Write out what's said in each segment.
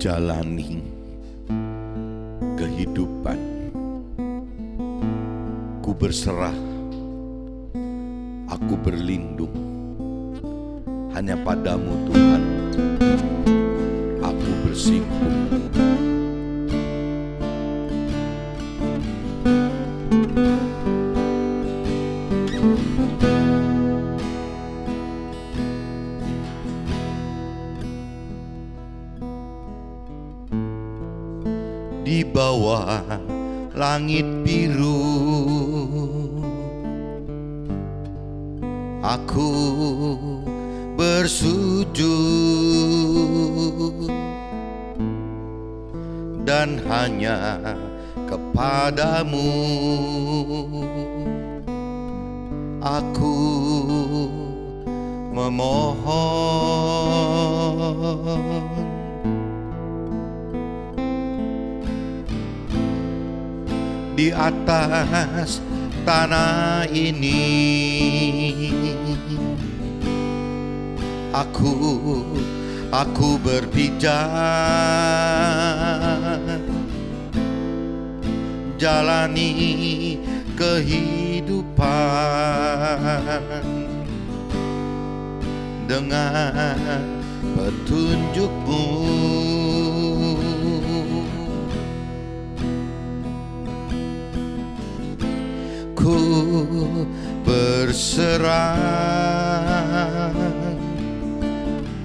jalani kehidupan. Ku berserah, aku berlindung hanya padamu Tuhan. Aku bersimpuh. Di bawah langit biru, aku bersujud dan hanya kepadamu aku memohon. Di atas tanah ini aku berpijak jalani kehidupan dengan petunjuk-Mu. Ku berserah,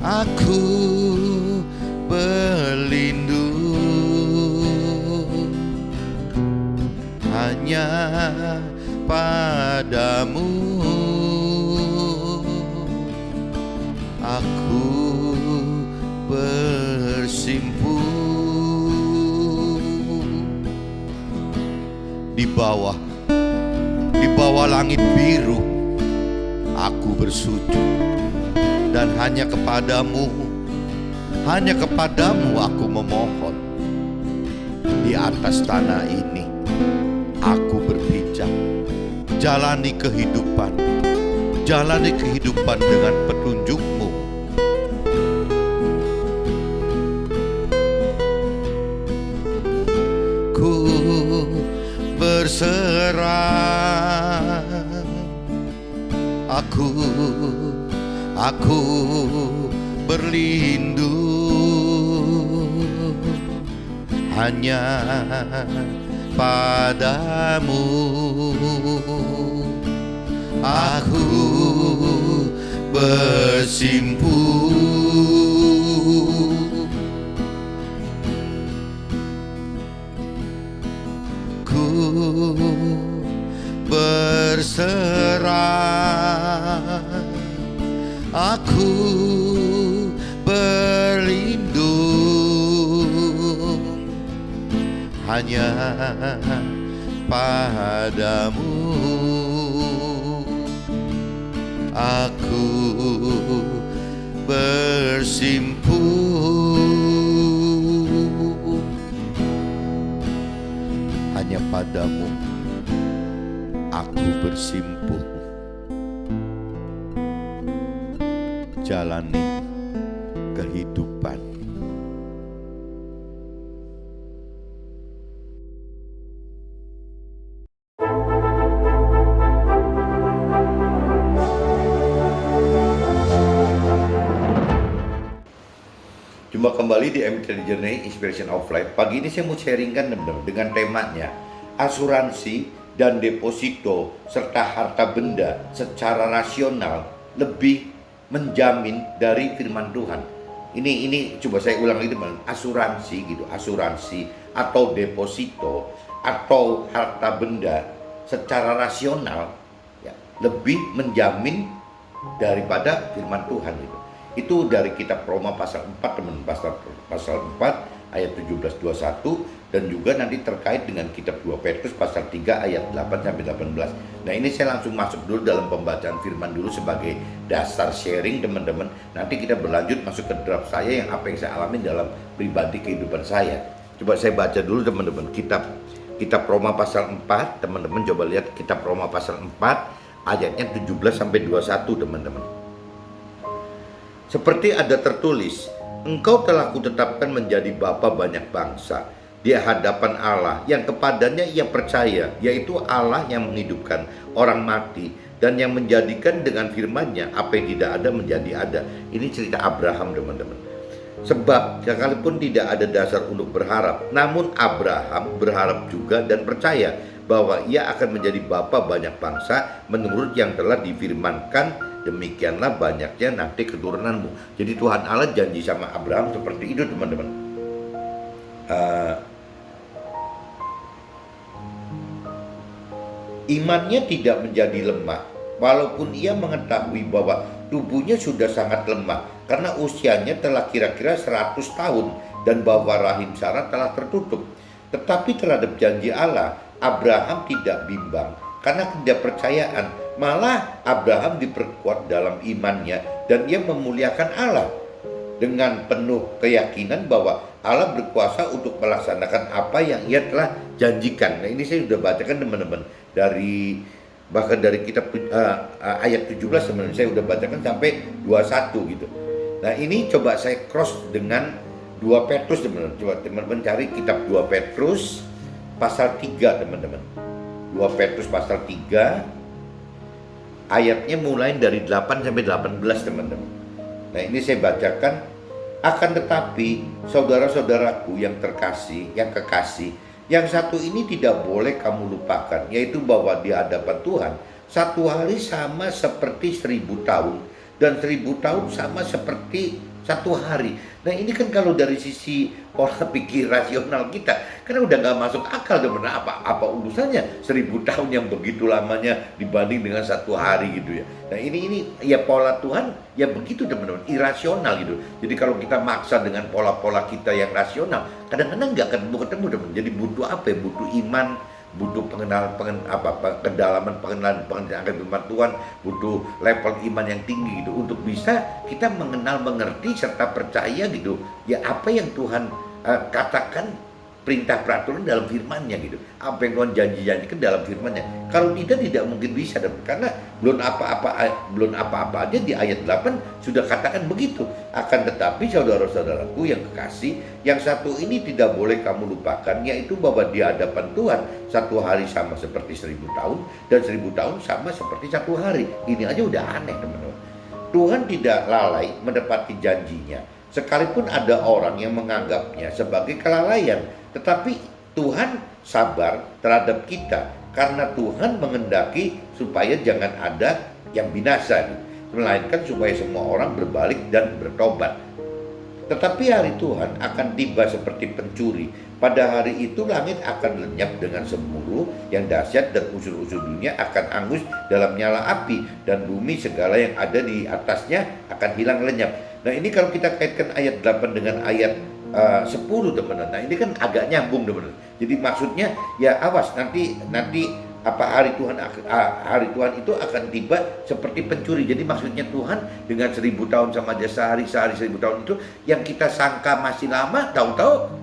aku berlindung hanya padamu. Aku bersimpuh di bawah langit biru. Aku bersujud dan hanya kepadamu aku memohon. Di atas tanah ini aku berpijak jalani kehidupan dengan petunjuk-Mu. Ku berserah, aku berlindung hanya padamu. Aku bersimpuh berserah, aku berlindung hanya padamu. Aku bersimpuh hanya padamu. Aku bersimpuh jalani kehidupan. Jumpa kembali di Emiten Journey Inspiration of Life. Pagi ini saya mau sharingkan dengan temanya asuransi dan deposito serta harta benda secara rasional lebih menjamin dari firman Tuhan. Ini coba saya ulang lagi teman, asuransi gitu, asuransi atau deposito atau harta benda secara rasional ya, lebih menjamin daripada firman Tuhan gitu. Itu dari kitab Roma pasal 4 teman, pasal 4 ayat 17-21, dan juga nanti terkait dengan kitab 2 Petrus pasal 3 ayat 8-18. Nah ini saya langsung masuk dulu dalam pembacaan firman dulu sebagai dasar sharing teman-teman. Nanti kita berlanjut masuk ke draft saya yang apa yang saya alami dalam pribadi kehidupan saya. Coba saya baca dulu teman-teman kitab Roma pasal 4, teman-teman coba lihat kitab Roma pasal 4 ayatnya 17-21 teman-teman. Seperti ada tertulis, engkau telah kutetapkan menjadi bapa banyak bangsa di hadapan Allah yang kepadanya ia percaya, yaitu Allah yang menghidupkan orang mati dan yang menjadikan dengan firman-Nya apa yang tidak ada menjadi ada. Ini cerita Abraham, teman-teman. Sebab sekalipun tidak ada dasar untuk berharap, namun Abraham berharap juga dan percaya bahwa ia akan menjadi bapa banyak bangsa menurut yang telah difirmankan, demikianlah banyaknya nanti keturunanmu. Jadi Tuhan Allah janji sama Abraham seperti itu, teman-teman. Imannya tidak menjadi lemah, walaupun ia mengetahui bahwa tubuhnya sudah sangat lemah karena usianya telah kira-kira 100 tahun dan bahwa rahim Sarah telah tertutup. Tetapi terhadap janji Allah, Abraham tidak bimbang karena ketidakpercayaan. Malah Abraham diperkuat dalam imannya dan ia memuliakan Allah dengan penuh keyakinan bahwa Allah berkuasa untuk melaksanakan apa yang ia telah janjikan. Nah, ini saya sudah bacakan, teman-teman, dari bahkan dari kitab ayat 17, teman-teman, saya sudah bacakan sampai 21 gitu. Nah, ini coba saya cross dengan 2 Petrus, teman-teman. Coba teman-teman cari kitab 2 Petrus pasal 3, teman-teman. 2 Petrus pasal 3 ayatnya mulai dari 8 sampai 18, teman-teman. Nah, ini saya bacakan. Akan tetapi saudara-saudaraku yang terkasih, yang kekasih, yang satu ini tidak boleh kamu lupakan, yaitu bahwa di hadapan Tuhan satu hari sama seperti 1000 tahun dan 1000 tahun sama seperti satu hari. Nah, ini kan kalau dari sisi pola pikir rasional kita kan udah nggak masuk akal, teman. Apa urusannya 1000 tahun yang begitu lamanya dibanding dengan satu hari gitu ya. Nah, ini ya pola Tuhan ya begitu, teman-teman, irasional gitu. Jadi kalau kita maksa dengan pola-pola kita yang rasional, kadang-kadang nggak ketemu, teman. Jadi butuh apa ya? Butuh iman, butuh kedalaman pengenalan akan firman Tuhan, butuh level iman yang tinggi gitu untuk bisa kita mengenal, mengerti serta percaya gitu ya apa yang Tuhan katakan, perintah peraturan dalam firman-Nya gitu, apa yang Tuhan janjikan dalam firman-Nya. Kalau tidak mungkin bisa, karena belum apa-apa aja di ayat 8 sudah katakan begitu. Akan tetapi saudara-saudaraku yang kekasih, yang satu ini tidak boleh kamu lupakan, yaitu bahwa di hadapan Tuhan satu hari sama seperti 1000 tahun dan 1000 tahun sama seperti satu hari. Ini aja udah aneh, teman-teman. Tuhan tidak lalai menepati janjinya, sekalipun ada orang yang menganggapnya sebagai kelalaian. Tetapi Tuhan sabar terhadap kita karena Tuhan menghendaki supaya jangan ada yang binasa, melainkan supaya semua orang berbalik dan bertobat. Tetapi hari Tuhan akan tiba seperti pencuri. Pada hari itu langit akan lenyap dengan gemuruh yang dahsyat dan unsur-unsur dunia akan angus dalam nyala api, dan bumi segala yang ada di atasnya akan hilang lenyap. Nah, ini kalau kita kaitkan ayat 8 dengan ayat 10, teman-teman. Nah, ini kan agak nyambung, teman-teman. Jadi maksudnya ya awas nanti hari Tuhan itu akan tiba seperti pencuri. Jadi maksudnya Tuhan dengan 1000 tahun sama aja sehari 1000 tahun itu yang kita sangka masih lama, tahu-tahu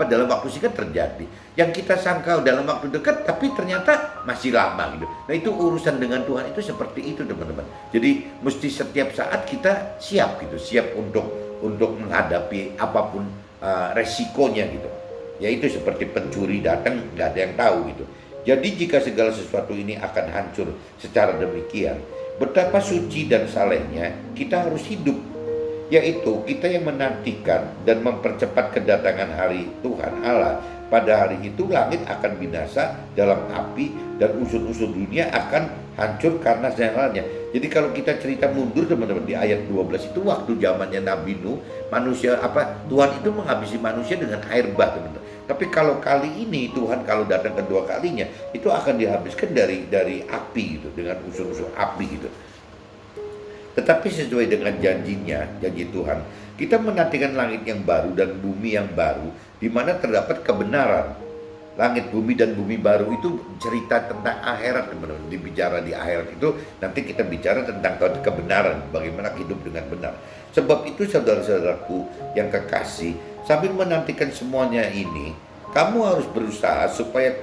dalam waktu singkat terjadi. Yang kita sangka dalam waktu dekat tapi ternyata masih lama gitu. Nah, itu urusan dengan Tuhan itu seperti itu, teman-teman. Jadi mesti setiap saat kita siap gitu, siap untuk menghadapi apapun resikonya gitu. Yaitu seperti pencuri datang nggak ada yang tahu gitu. Jadi jika segala sesuatu ini akan hancur secara demikian, betapa suci dan salehnya kita harus hidup, yaitu kita yang menantikan dan mempercepat kedatangan hari Tuhan Allah. Pada hari itu langit akan binasa dalam api dan unsur-unsur dunia akan hancur karena nyalanya. Jadi kalau kita cerita mundur, teman-teman, di ayat 12 itu waktu zamannya Nabi Nuh, Tuhan itu menghabisi manusia dengan air bah, teman-teman. Tapi kalau kali ini Tuhan kalau datang kedua kalinya itu akan dihabiskan dari api gitu, dengan unsur-unsur api gitu. Tetapi sesuai dengan janjinya, janji Tuhan, kita menantikan langit yang baru dan bumi yang baru, di mana terdapat kebenaran. Langit, bumi, dan bumi baru itu cerita tentang akhirat, teman-teman. Dibicara di akhirat itu, nanti kita bicara tentang kebenaran, bagaimana hidup dengan benar. Sebab itu saudara-saudaraku yang kekasih, sambil menantikan semuanya ini, kamu harus berusaha supaya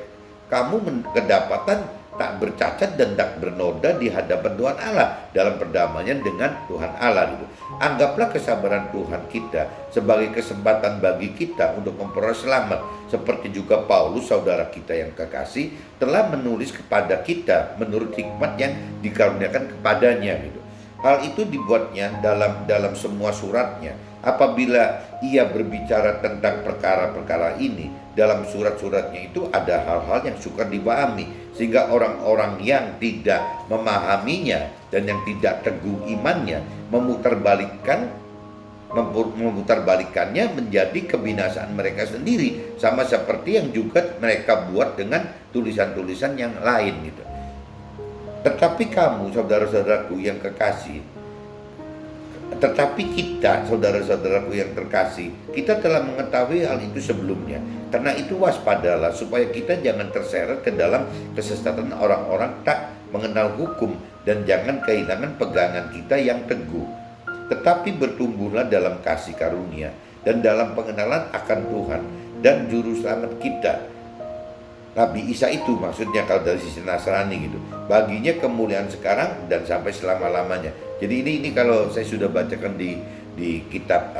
kamu kedapatan tak bercacat dan tak bernoda di hadapan Tuhan Allah dalam perdamaian dengan Tuhan Allah gitu. Anggaplah kesabaran Tuhan kita sebagai kesempatan bagi kita untuk memperoleh selamat, seperti juga Paulus saudara kita yang kekasih telah menulis kepada kita menurut hikmat yang dikaruniakan kepadanya gitu. Hal itu dibuatnya dalam semua suratnya. Apabila ia berbicara tentang perkara-perkara ini, dalam surat-suratnya itu ada hal-hal yang sukar dipahami, sehingga orang-orang yang tidak memahaminya dan yang tidak teguh imannya memutarbalikkannya menjadi kebinasaan mereka sendiri, sama seperti yang juga mereka buat dengan tulisan-tulisan yang lain gitu. Tetapi kamu saudara-saudaraku yang kekasih, tetapi kita saudara-saudaraku yang terkasih, kita telah mengetahui hal itu sebelumnya. Karena itu waspadalah supaya kita jangan terseret ke dalam kesesatan orang-orang tak mengenal hukum, dan jangan kehilangan pegangan kita yang teguh. Tetapi bertumbuhlah dalam kasih karunia dan dalam pengenalan akan Tuhan dan Juru Selamat kita, Nabi Isa itu maksudnya kalau dari sisi Nasrani gitu. Baginya kemuliaan sekarang dan sampai selama-lamanya. Jadi ini kalau saya sudah bacakan di kitab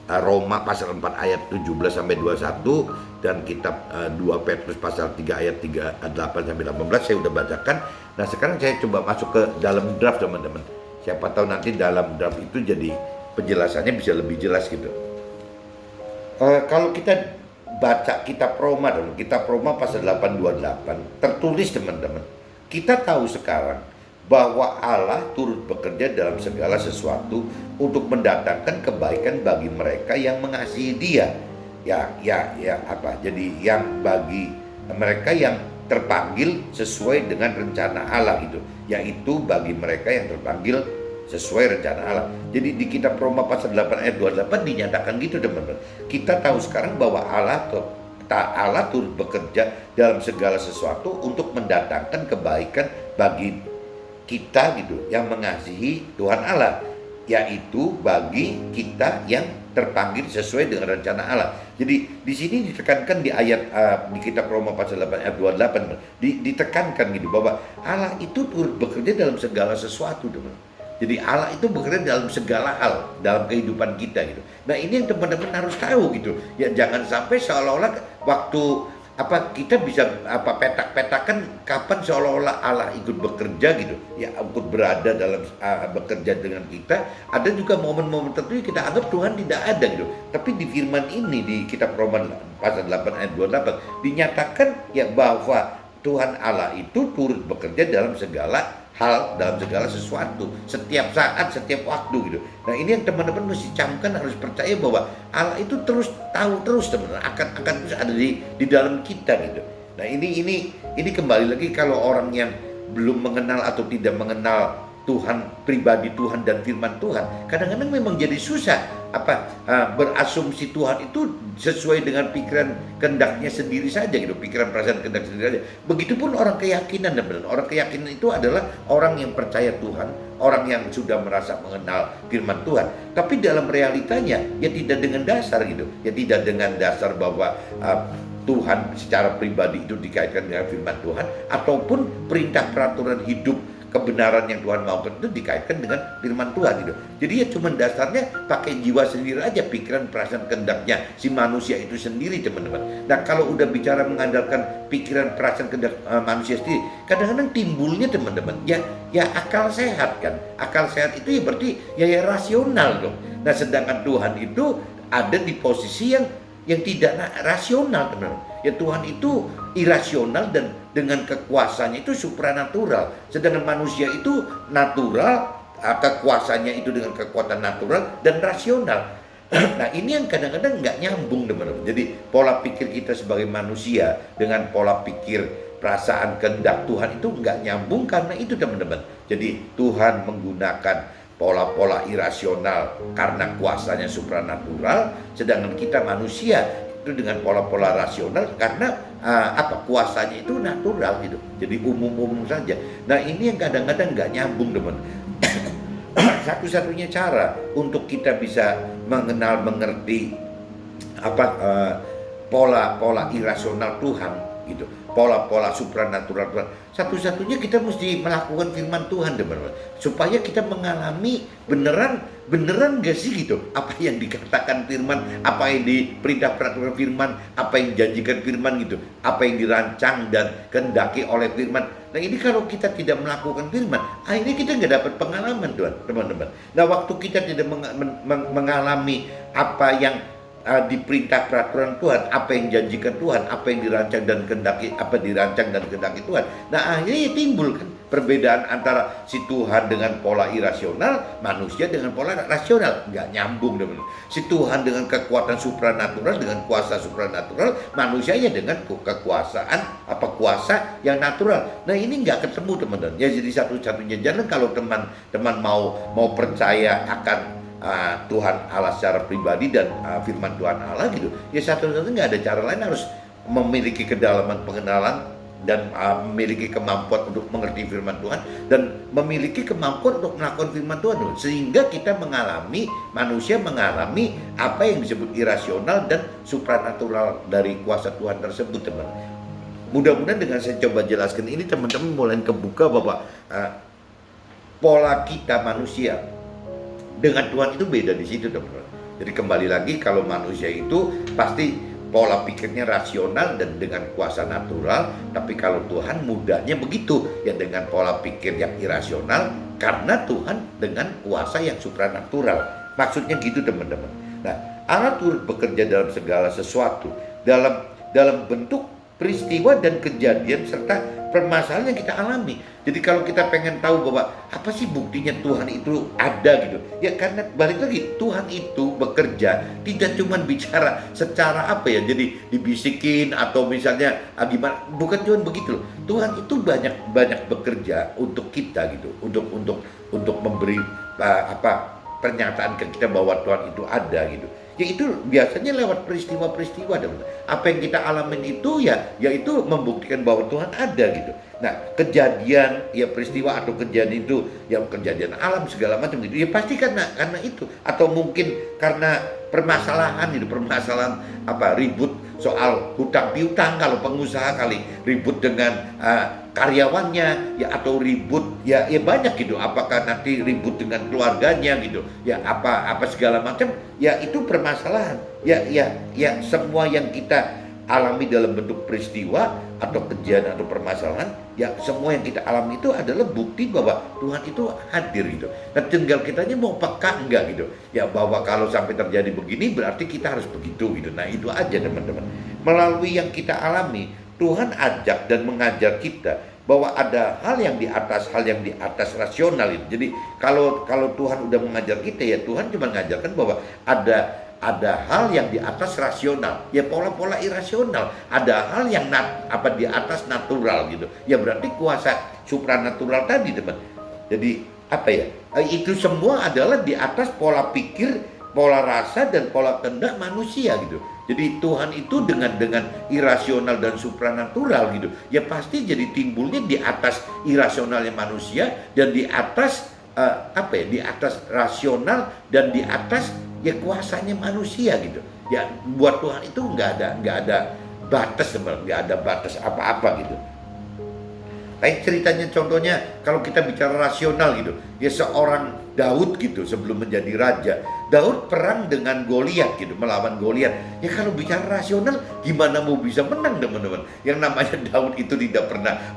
Roma pasal 4 ayat 17 sampai 21 dan kitab 2 Petrus pasal 3 ayat 38 sampai 18 saya sudah bacakan. Nah, sekarang saya coba masuk ke dalam draft teman-teman. Siapa tahu nanti dalam draft itu jadi penjelasannya bisa lebih jelas gitu. Kalau kita baca kitab Roma, dan kitab Roma pasal 8:28 tertulis teman-teman, kita tahu sekarang bahwa Allah turut bekerja dalam segala sesuatu untuk mendatangkan kebaikan bagi mereka yang mengasihi Dia. Jadi yang bagi mereka yang terpanggil sesuai dengan rencana Allah itu, yaitu bagi mereka yang terpanggil sesuai rencana Allah. Jadi di kitab Roma pasal 8 ayat 28 dinyatakan gitu teman-teman. Kita tahu sekarang bahwa Allah turut bekerja dalam segala sesuatu untuk mendatangkan kebaikan bagi kita gitu, yang mengasihi Tuhan Allah, yaitu bagi kita yang terpanggil sesuai dengan rencana Allah. Jadi di sini ditekankan di ayat di kitab Roma pasal 8 ayat 28 ditekankan gitu bahwa Allah itu turut bekerja dalam segala sesuatu teman. Jadi Allah itu bekerja dalam segala hal dalam kehidupan kita gitu. Nah, ini yang teman-teman harus tahu gitu. Ya jangan sampai seolah-olah waktu kita bisa petak-petakan kapan seolah-olah Allah ikut bekerja gitu. Ya ikut berada dalam bekerja dengan kita. Ada juga momen-momen tertentu kita anggap Tuhan tidak ada gitu. Tapi di firman ini di kitab Roma pasal 8 ayat 28 dinyatakan ya bahwa Tuhan Allah itu turut bekerja dalam segala hal, dalam segala sesuatu, setiap saat, setiap waktu gitu. Nah, ini yang teman-teman mesti camkan, harus percaya bahwa Allah itu terus tahu terus teman-teman akan terus ada di dalam kita gitu. Nah, ini kembali lagi kalau orang yang belum mengenal atau tidak mengenal Tuhan, pribadi Tuhan dan firman Tuhan, kadang-kadang memang jadi susah berasumsi Tuhan itu sesuai dengan pikiran kehendaknya sendiri saja gitu, pikiran perasaan kehendak sendiri saja. Begitupun orang keyakinan teman-teman. Orang keyakinan itu adalah orang yang percaya Tuhan, orang yang sudah merasa mengenal firman Tuhan, tapi dalam realitanya ya tidak dengan dasar gitu, ya tidak dengan dasar bahwa Tuhan secara pribadi itu dikaitkan dengan firman Tuhan, ataupun perintah peraturan hidup kebenaran yang Tuhan maukan itu dikaitkan dengan firman Tuhan gitu. Jadi ya cuma dasarnya pakai jiwa sendiri aja, pikiran perasaan kehendaknya si manusia itu sendiri teman-teman. Nah, kalau udah bicara mengandalkan pikiran perasaan kehendak manusia sendiri, kadang-kadang timbulnya teman-teman ya akal sehat kan. Akal sehat itu ya berarti ya rasional dong. Nah, sedangkan Tuhan itu ada di posisi yang tidak rasional teman-teman. Ya Tuhan itu irasional dan dengan kekuasaannya itu supranatural. Sedangkan manusia itu natural, kekuasaannya itu dengan kekuatan natural dan rasional. Nah, ini yang kadang-kadang nggak nyambung teman-teman. Jadi pola pikir kita sebagai manusia dengan pola pikir perasaan kehendak Tuhan itu nggak nyambung karena itu teman-teman. Jadi Tuhan menggunakan pola-pola irasional karena kuasanya supranatural, sedangkan kita manusia itu dengan pola-pola rasional karena kuasanya itu natural gitu. Jadi umum-umum saja. Nah, ini yang kadang-kadang nggak nyambung teman. Satu-satunya cara untuk kita bisa mengerti pola-pola irasional Tuhan gitu, pola-pola supranatural Tuhan. Satu-satunya kita mesti melakukan firman Tuhan, teman-teman, supaya kita mengalami beneran gak sih gitu apa yang dikatakan firman, apa yang diperintah peraturan firman, apa yang dijanjikan firman gitu, apa yang dirancang dan kehendaki oleh firman. Nah ini kalau kita tidak melakukan firman, akhirnya kita nggak dapat pengalaman Tuhan, teman-teman. Nah waktu kita tidak mengalami apa yang diperintah peraturan Tuhan, apa yang dijanjikan Tuhan, apa yang dirancang dan kehendaki, apa dirancang dan kehendaki Tuhan. Nah akhirnya timbul kan perbedaan antara si Tuhan dengan pola irasional, manusia dengan pola rasional, nggak nyambung teman. Si Tuhan dengan kekuatan supranatural, dengan kuasa supranatural, manusianya dengan kekuasaan kuasa yang natural. Nah ini nggak ketemu teman-teman. Ya jadi satu-satunya jalan kalau teman-teman mau percaya akan Tuhan Allah secara pribadi dan firman Tuhan Allah gitu, ya satu-satunya nggak ada cara lain, harus memiliki kedalaman pengenalan dan memiliki kemampuan untuk mengerti firman Tuhan dan memiliki kemampuan untuk melakukan firman Tuhan, sehingga kita manusia mengalami apa yang disebut irasional dan supranatural dari kuasa Tuhan tersebut, teman. Mudah-mudahan dengan saya coba jelaskan ini teman-teman mulai kebuka bahwa pola kita manusia dengan Tuhan itu beda di situ, teman-teman. Jadi kembali lagi, kalau manusia itu pasti pola pikirnya rasional dan dengan kuasa natural, tapi kalau Tuhan mudahnya begitu ya dengan pola pikir yang irasional, karena Tuhan dengan kuasa yang supranatural. Maksudnya gitu, teman-teman. Nah, Allah turut bekerja dalam segala sesuatu, dalam bentuk peristiwa dan kejadian serta permasalahan yang kita alami. Jadi kalau kita pengen tahu bahwa apa sih buktinya Tuhan itu ada gitu, ya karena balik lagi Tuhan itu bekerja tidak cuma bicara secara apa ya, jadi dibisikin atau misalnya gimana, bukan cuma begitu loh. Tuhan itu banyak bekerja untuk kita gitu, untuk memberi pernyataan ke kita bahwa Tuhan itu ada gitu. Ya itu biasanya lewat peristiwa-peristiwa, teman. Apa yang kita alamin itu yaitu membuktikan bahwa Tuhan ada gitu. Nah, kejadian ya peristiwa atau kejadian itu yang kejadian alam segala macam gitu. Ya pasti karena itu, atau mungkin karena permasalahan ribut soal hutang piutang, kalau pengusaha kali ribut dengan karyawannya ya, atau ribut ya banyak gitu, apakah nanti ribut dengan keluarganya gitu ya, apa segala macam ya, itu permasalahan ya semua yang kita alami dalam bentuk peristiwa atau kejadian atau permasalahan, ya semua yang kita alami itu adalah bukti bahwa Tuhan itu hadir gitu. Nah tinggal kitanya mau peka enggak gitu ya, bahwa kalau sampai terjadi begini berarti kita harus begitu gitu. Nah itu aja teman-teman, melalui yang kita alami Tuhan ajak dan mengajar kita bahwa ada hal yang di atas rasional itu. Jadi kalau Tuhan udah mengajar kita, ya Tuhan cuma mengajarkan bahwa ada hal yang di atas rasional, ya pola-pola irasional, ada hal yang di atas natural gitu. Ya berarti kuasa supranatural tadi, teman. Jadi itu semua adalah di atas pola pikir, pola rasa dan pola kehendak manusia gitu. Jadi Tuhan itu dengan irasional dan supranatural gitu, ya pasti jadi timbulnya di atas irasionalnya manusia dan di atas di atas rasional dan di atas ya kuasanya manusia gitu. Ya buat Tuhan itu nggak ada batas, nggak ada batas apa-apa gitu. Kayak ceritanya, contohnya kalau kita bicara rasional gitu, ya seorang Daud gitu sebelum menjadi raja, Daud perang dengan Goliat gitu, melawan Goliat. Ya kalau bicara rasional, gimana mau bisa menang, teman-teman? Yang namanya Daud itu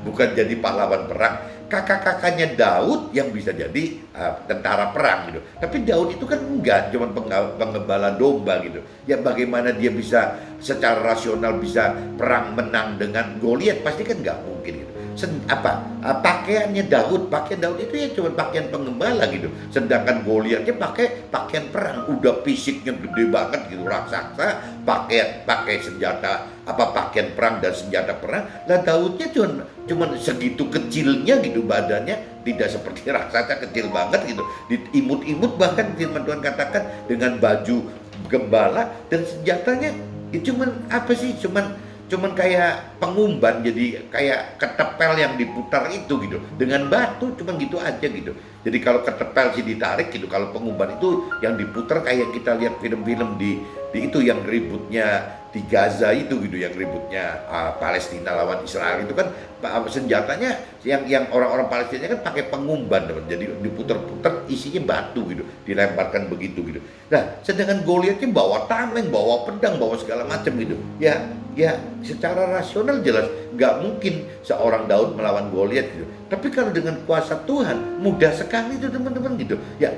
bukan jadi pahlawan perang. Kakak-kakaknya Daud yang bisa jadi tentara perang gitu. Tapi Daud itu kan enggak, cuma penggembala domba gitu. Ya bagaimana dia bisa secara rasional bisa perang menang dengan Goliat? Pasti kan nggak mungkin gitu. Pakaian Daud itu ya cuma pakaian penggembala gitu, sedangkan Goliatnya pakai pakaian perang, udah fisiknya gede banget gitu, raksasa, pakai senjata pakaian perang dan senjata perang. Lah Daudnya cuma segitu kecilnya gitu badannya, tidak seperti raksasa kecil banget gitu, diimut-imut, bahkan firman Tuhan katakan dengan baju gembala dan senjatanya ya cuman kayak pengumban, jadi kayak ketepel yang diputar itu gitu, dengan batu, cuman gitu aja gitu. Jadi kalau ketepel sih ditarik gitu. Kalau pengumpan itu yang diputar kayak kita lihat film-film di itu yang ributnya di Gaza itu gitu, yang ributnya Palestina lawan Israel itu kan senjatanya yang orang-orang Palestina kan pakai pengumban, teman. Jadi diputar-putar isinya batu gitu, dilemparkan begitu gitu. Nah, sedangkan Goliatnya bawa tameng, bawa pedang, bawa segala macam gitu. Ya secara rasional jelas nggak mungkin seorang Daud melawan Goliat gitu. Tapi kalau dengan kuasa Tuhan mudah sekali itu teman-teman gitu. Ya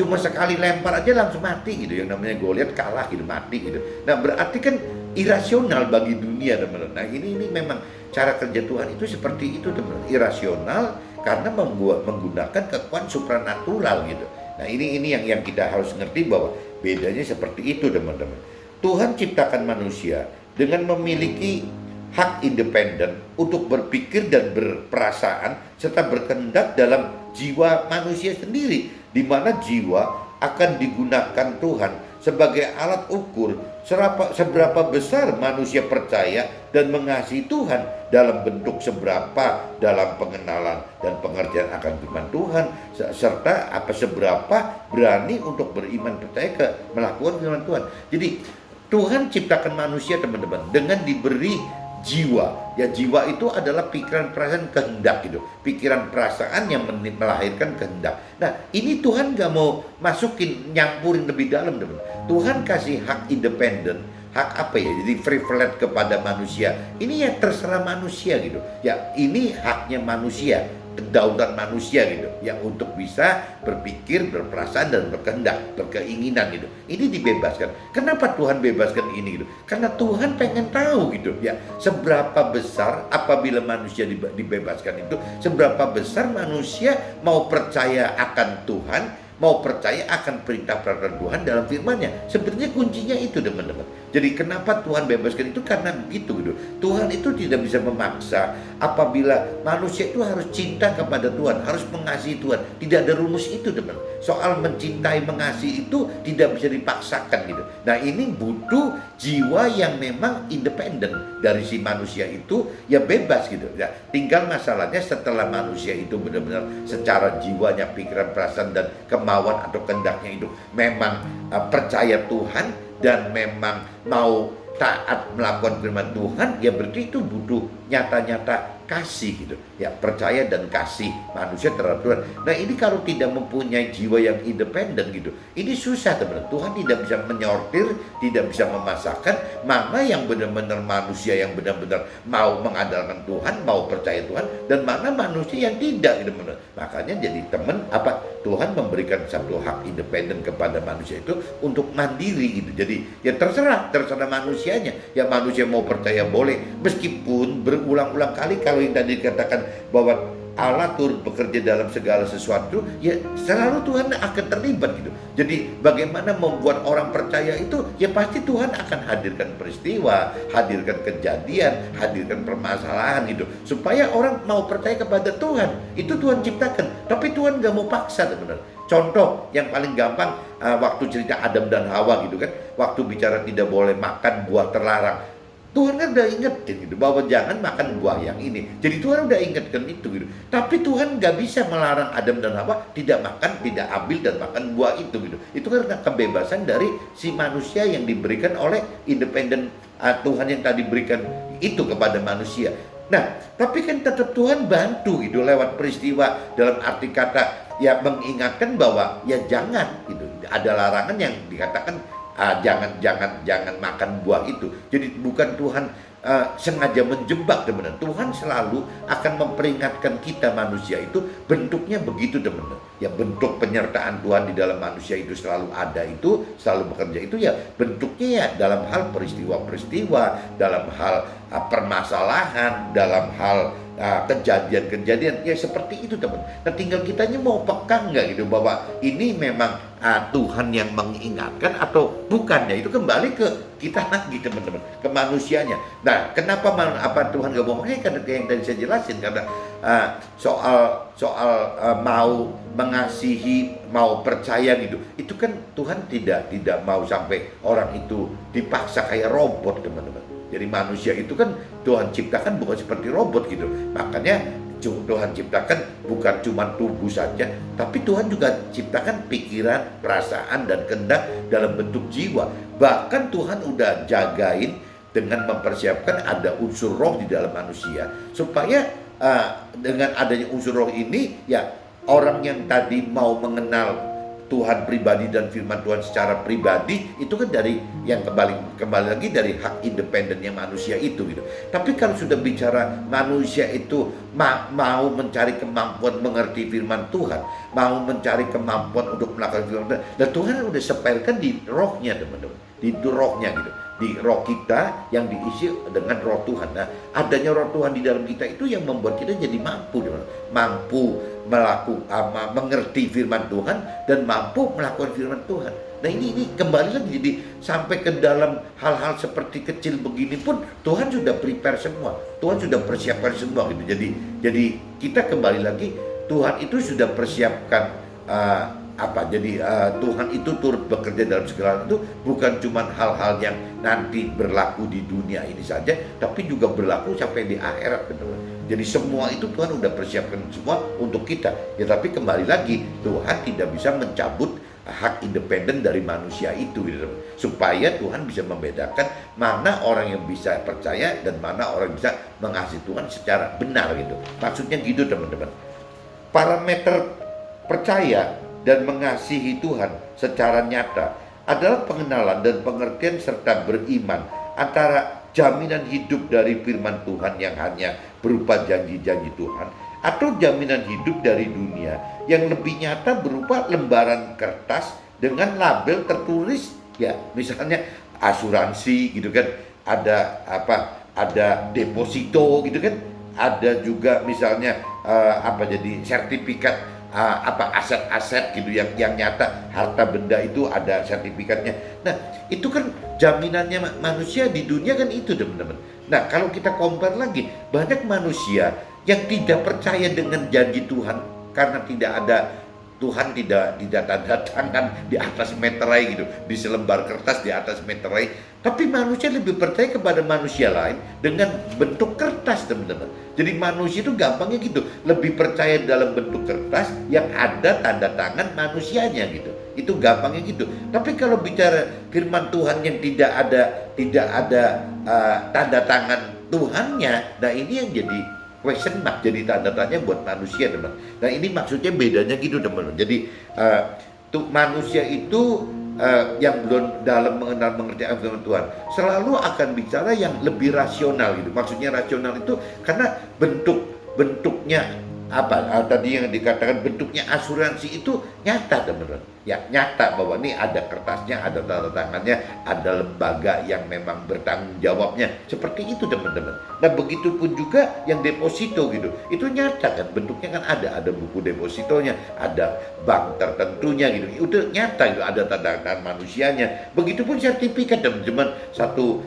cuma sekali lempar aja langsung mati gitu, yang namanya Goliat kalah gitu, mati gitu. Nah berarti kan irasional bagi dunia, teman-teman. Nah ini memang cara kerja Tuhan itu seperti itu, teman-teman, irasional karena menggunakan kekuatan supranatural gitu. Nah ini yang kita harus ngerti bahwa bedanya seperti itu, teman-teman. Tuhan ciptakan manusia dengan memiliki hak independen untuk berpikir dan berperasaan serta berkehendak dalam jiwa manusia sendiri, di mana jiwa akan digunakan Tuhan sebagai alat ukur seberapa besar manusia percaya dan mengasihi Tuhan dalam bentuk seberapa dalam pengenalan dan pengertian akan firman Tuhan, serta seberapa berani untuk beriman percaya melakukan firman Tuhan. Jadi Tuhan ciptakan manusia, teman-teman, dengan diberi jiwa. Ya, jiwa itu adalah pikiran, perasaan, kehendak gitu. Pikiran, perasaan yang melahirkan kehendak. Nah, ini Tuhan gak mau masukin, nyampurin lebih dalam, teman. Tuhan kasih hak independen, hak apa ya? Jadi privilege kepada manusia. Ini ya terserah manusia gitu. Ya, ini haknya manusia, kedaulatan manusia gitu, yang untuk bisa berpikir, berperasaan dan berkehendak, berkeinginan gitu. Ini dibebaskan. Kenapa Tuhan bebaskan ini gitu? Karena Tuhan pengen tahu gitu ya, seberapa besar apabila manusia dibebaskan itu, seberapa besar manusia mau percaya akan Tuhan, mau percaya akan perintah-perintah Tuhan dalam firman-Nya. Sebenarnya kuncinya itu, teman-teman. Jadi kenapa Tuhan bebaskan itu? Karena begitu gitu. Tuhan itu tidak bisa memaksa. Apabila manusia itu harus cinta kepada Tuhan, harus mengasihi Tuhan. Tidak ada rumus itu, teman. Soal mencintai, mengasihi itu tidak bisa dipaksakan gitu. Nah ini butuh jiwa yang memang independen dari si manusia itu, ya bebas gitu ya. Tinggal masalahnya setelah manusia itu benar-benar secara jiwanya, pikiran, perasaan dan kemauan atau kehendaknya itu memang percaya Tuhan dan memang mau taat melakukan firman Tuhan, ya berarti itu butuh nyata-nyata kasih gitu ya, percaya dan kasih manusia terhadap Tuhan. Nah ini kalau tidak mempunyai jiwa yang independen gitu, ini susah, teman-teman. Tuhan tidak bisa menyortir, tidak bisa memasakkan mana yang benar-benar manusia yang benar-benar mau mengandalkan Tuhan, mau percaya Tuhan, dan mana manusia yang tidak gitu, teman-teman. Makanya jadi Tuhan memberikan satu hak independen kepada manusia itu untuk mandiri gitu. Jadi ya terserah manusianya. Ya manusia mau percaya boleh, meskipun berulang-ulang kali kalau yang tadi dikatakan bahwa Allah turut bekerja dalam segala sesuatu, ya selalu Tuhan akan terlibat gitu. Jadi bagaimana membuat orang percaya itu, ya pasti Tuhan akan hadirkan peristiwa, hadirkan kejadian, hadirkan permasalahan gitu, supaya orang mau percaya kepada Tuhan. Itu Tuhan ciptakan, tapi Tuhan gak mau paksa, teman-teman. Contoh yang paling gampang, waktu cerita Adam dan Hawa gitu kan, waktu bicara tidak boleh makan buah terlarang, Tuhan kan udah ingetin gitu bahwa jangan makan buah yang ini. Jadi Tuhan udah ingatkan itu gitu. Tapi Tuhan gak bisa melarang Adam dan Hawa tidak makan, tidak ambil dan makan buah itu gitu. Itu karena kebebasan dari si manusia yang diberikan oleh independen Tuhan yang tadi berikan itu kepada manusia. Nah, tapi kan tetap Tuhan bantu gitu lewat peristiwa, dalam arti kata ya mengingatkan bahwa ya jangan gitu. Ada larangan yang dikatakan jangan makan buah itu. Jadi bukan Tuhan sengaja menjebak, teman-teman. Tuhan selalu akan memperingatkan kita manusia itu, bentuknya begitu, teman-teman. Ya bentuk penyertaan Tuhan di dalam manusia itu selalu ada, itu selalu bekerja itu ya bentuknya ya dalam hal peristiwa-peristiwa, dalam hal permasalahan, dalam hal kejadian-kejadian ya seperti itu, teman. Nah tinggal kitanya mau peka nggak gitu bahwa ini memang Tuhan yang mengingatkan atau bukan, ya itu kembali ke kita lagi, teman-teman, ke manusianya. Nah kenapa Tuhan gak mau? Karena yang tadi saya jelasin, karena soal mau mengasihi, mau percaya gitu, itu kan Tuhan tidak mau sampai orang itu dipaksa kayak robot, teman-teman. Jadi manusia itu kan Tuhan ciptakan bukan seperti robot gitu. Makanya Tuhan ciptakan bukan cuma tubuh saja, tapi Tuhan juga ciptakan pikiran, perasaan, dan kehendak dalam bentuk jiwa. Bahkan Tuhan udah jagain dengan mempersiapkan ada unsur roh di dalam manusia, supaya dengan adanya unsur roh ini, ya orang yang tadi mau mengenal Tuhan pribadi dan firman Tuhan secara pribadi itu kan dari yang kembali lagi dari hak independennya manusia itu gitu. Tapi kalau sudah bicara manusia itu mau mencari kemampuan mengerti firman Tuhan, mau mencari kemampuan untuk melakukan firman Tuhan, dan Tuhan udah sepelkan di rohnya teman-teman, di rohnya gitu, di roh kita yang diisi dengan roh Tuhan. Nah, adanya roh Tuhan di dalam kita itu yang membuat kita jadi mampu mengerti firman Tuhan dan mampu melakukan firman Tuhan. Nah ini kembali lagi, jadi sampai ke dalam hal-hal seperti kecil begini pun Tuhan sudah prepare semua, Tuhan sudah persiapkan semua gitu. Jadi kita kembali lagi, Tuhan itu sudah persiapkan Tuhan itu turut bekerja dalam segala itu, bukan cuma hal-hal yang nanti berlaku di dunia ini saja, tapi juga berlaku sampai di akhirat, benar-benar. Jadi semua itu Tuhan udah persiapkan semua untuk kita. Ya tapi kembali lagi, Tuhan tidak bisa mencabut hak independen dari manusia itu gitu. Supaya Tuhan bisa membedakan mana orang yang bisa percaya dan mana orang yang bisa mengasihi Tuhan secara benar gitu. Maksudnya gitu teman-teman. Parameter percaya dan mengasihi Tuhan secara nyata adalah pengenalan dan pengertian serta beriman antara jaminan hidup dari firman Tuhan yang hanya berupa janji-janji Tuhan, atau jaminan hidup dari dunia yang lebih nyata berupa lembaran kertas dengan label tertulis, ya misalnya asuransi gitu kan, ada deposito gitu kan, ada juga misalnya jadi sertifikat aset-aset gitu yang nyata, harta benda itu ada sertifikatnya. Nah itu kan jaminannya manusia di dunia kan itu teman-teman. Nah kalau kita compare lagi, banyak manusia yang tidak percaya dengan janji Tuhan karena tidak ada Tuhan, tidak tanda tangan di atas meterai gitu, di selembar kertas di atas meterai. Tapi manusia lebih percaya kepada manusia lain dengan bentuk kertas teman-teman. Jadi manusia itu gampangnya gitu, lebih percaya dalam bentuk kertas yang ada tanda tangan manusianya gitu. Itu gampangnya gitu. Tapi kalau bicara firman Tuhan yang tidak ada tanda tangan Tuhannya, nah ini yang jadi question mark, jadi tanda tanya buat manusia teman. Nah ini maksudnya bedanya gitu teman. Jadi manusia itu yang belum dalam mengerti firman Tuhan selalu akan bicara yang lebih rasional gitu. Maksudnya rasional itu karena bentuknya tadi yang dikatakan bentuknya asuransi itu nyata teman-teman. Ya nyata bahwa ini ada kertasnya, ada tanda tangannya, ada lembaga yang memang bertanggung jawabnya. Seperti itu teman-teman. Nah begitu pun juga yang deposito gitu. Itu nyata kan, bentuknya kan ada buku depositonya, ada bank tertentunya gitu. Itu nyata gitu, ada tanda tangan manusianya. Begitupun sertifikat teman-teman, satu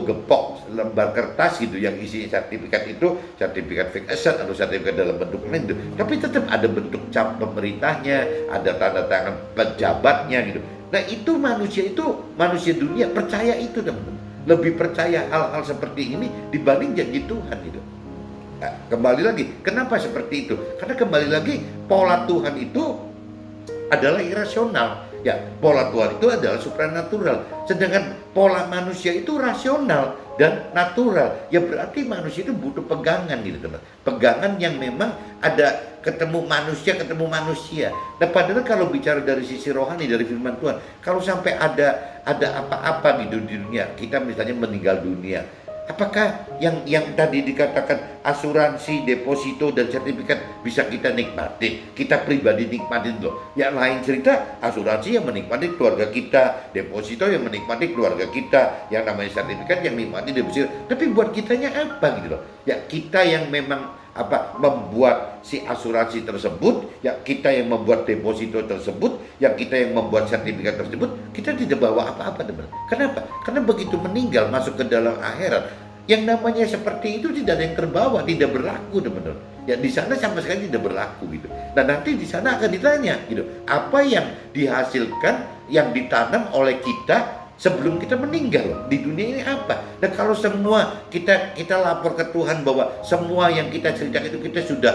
gepok lembar kertas gitu yang isi sertifikat itu, sertifikat fixed asset atau sertifikat dalam bentuk lain gitu. Tapi tetap ada bentuk cap pemerintahnya, ada tanda tangan pejabatnya gitu. Nah itu manusia dunia percaya itu teman-teman, lebih percaya hal-hal seperti ini dibanding janji Tuhan gitu. Nah, kembali lagi, kenapa seperti itu? Karena kembali lagi pola Tuhan itu adalah irasional. Ya, pola Tuhan itu adalah supranatural. Sedangkan pola manusia itu rasional dan natural. Ya berarti manusia itu butuh pegangan gitu teman. Pegangan yang memang ada ketemu manusia. Nah padahal kalau bicara dari sisi rohani, dari firman Tuhan, kalau sampai ada apa-apa di dunia, kita misalnya meninggal dunia, apakah yang tadi dikatakan asuransi, deposito, dan sertifikat bisa kita nikmati? Kita pribadi nikmatin loh. Yang lain cerita, asuransi yang menikmati keluarga kita, deposito yang menikmati keluarga kita, yang namanya sertifikat yang menikmati deposito. Tapi buat kitanya apa gitu loh? Ya kita yang memang membuat si asuransi tersebut, ya kita yang membuat deposito tersebut, yang kita yang membuat sertifikat tersebut, kita tidak bawa apa-apa teman. Kenapa? Karena begitu meninggal masuk ke dalam akhirat, yang namanya seperti itu tidak ada yang terbawa, tidak berlaku teman-teman. Ya di sana sama sekali tidak berlaku gitu. Nah nanti di sana akan ditanya gitu, apa yang dihasilkan, yang ditanam oleh kita sebelum kita meninggal loh. Di dunia ini apa? Dan kalau semua kita lapor ke Tuhan bahwa semua yang kita ceritakan itu kita sudah